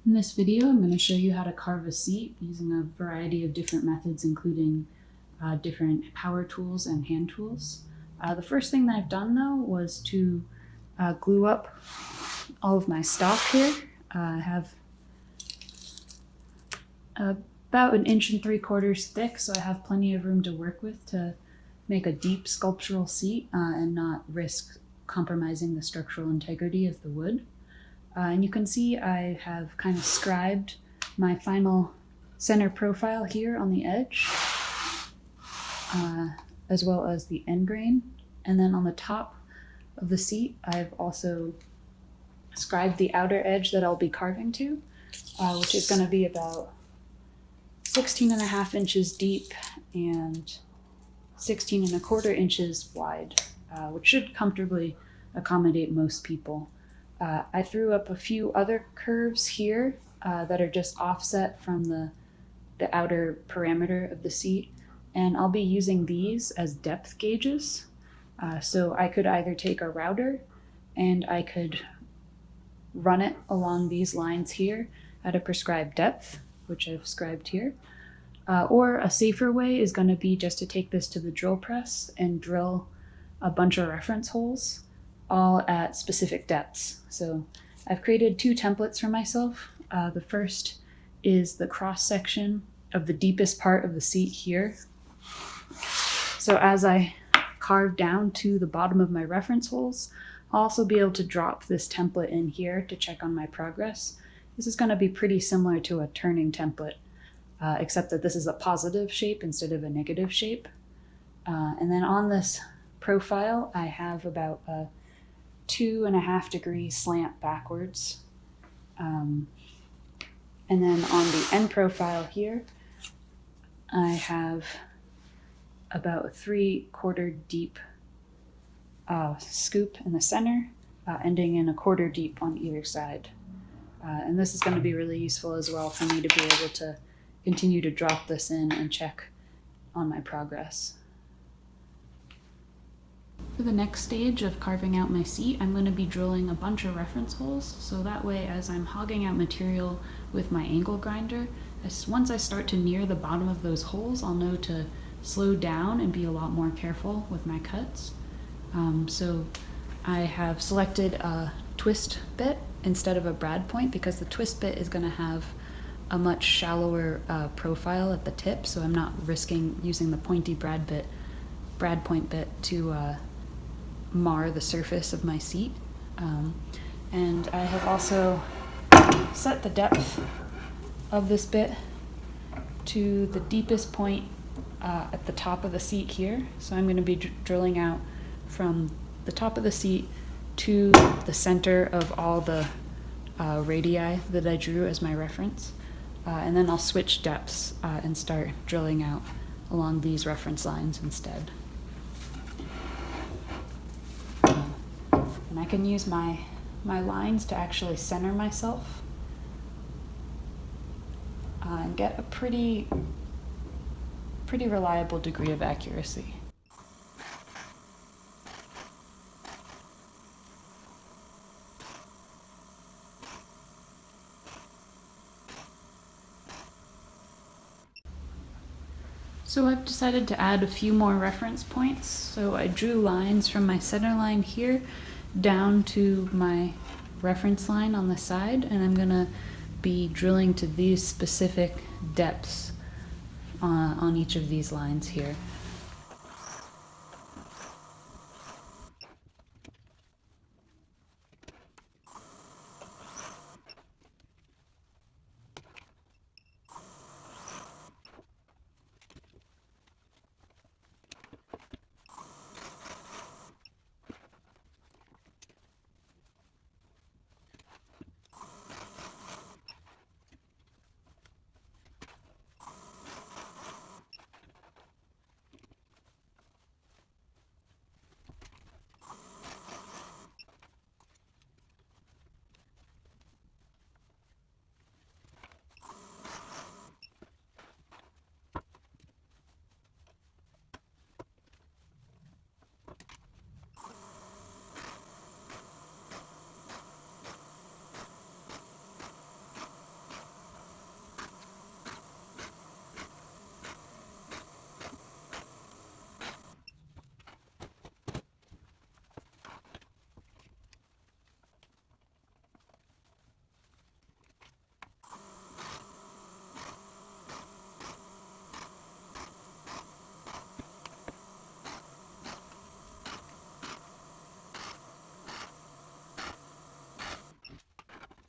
In this video, I'm going to show you how to carve a seat using a variety of different methods, including different power tools and hand tools. The first thing that I've done though was to glue up all of my stock here. I have about 1 3/4 inches thick, so I have plenty of room to work with to make a deep sculptural seat and not risk compromising the structural integrity of the wood. And you can see I have kind of scribed my final center profile here on the edge, as well as the end grain. And then on the top of the seat, I've also scribed the outer edge that I'll be carving to, which is going to be about 16.5 inches deep and 16.25 inches wide, which should comfortably accommodate most people. I threw up a few other curves here that are just offset from the outer parameter of the seat, and I'll be using these as depth gauges. So I could either take a router and I could run it along these lines here at a prescribed depth, which I've scribed here. Or a safer way is going to be just to take this to the drill press and drill a bunch of reference holes, all at specific depths. So I've created 2 templates for myself. The first is the cross section of the deepest part of the seat here. So as I carve down to the bottom of my reference holes, I'll also be able to drop this template in here to check on my progress. This is going to be pretty similar to a turning template, except that this is a positive shape instead of a negative shape. And then on this profile, I have about a 2.5 degree slant backwards. And then on the end profile here, I have about a 3/4 deep scoop in the center, ending in 1/4 deep on either side. And this is going to be really useful as well for me to be able to continue to drop this in and check on my progress. For the next stage of carving out my seat, I'm going to be drilling a bunch of reference holes, so that way as I'm hogging out material with my angle grinder, once I start to near the bottom of those holes, I'll know to slow down and be a lot more careful with my cuts. So I have selected a twist bit instead of a brad point because the twist bit is going to have a much shallower profile at the tip, so I'm not risking using the pointy brad point bit to mar the surface of my seat. And I have also set the depth of this bit to the deepest point at the top of the seat here. So I'm going to be drilling out from the top of the seat to the center of all the radii that I drew as my reference. And then I'll switch depths and start drilling out along these reference lines instead. And I can use my lines to actually center myself and get a pretty reliable degree of accuracy. So I've decided to add a few more reference points. So I drew lines from my center line here down to my reference line on the side, and I'm going to be drilling to these specific depths on each of these lines here.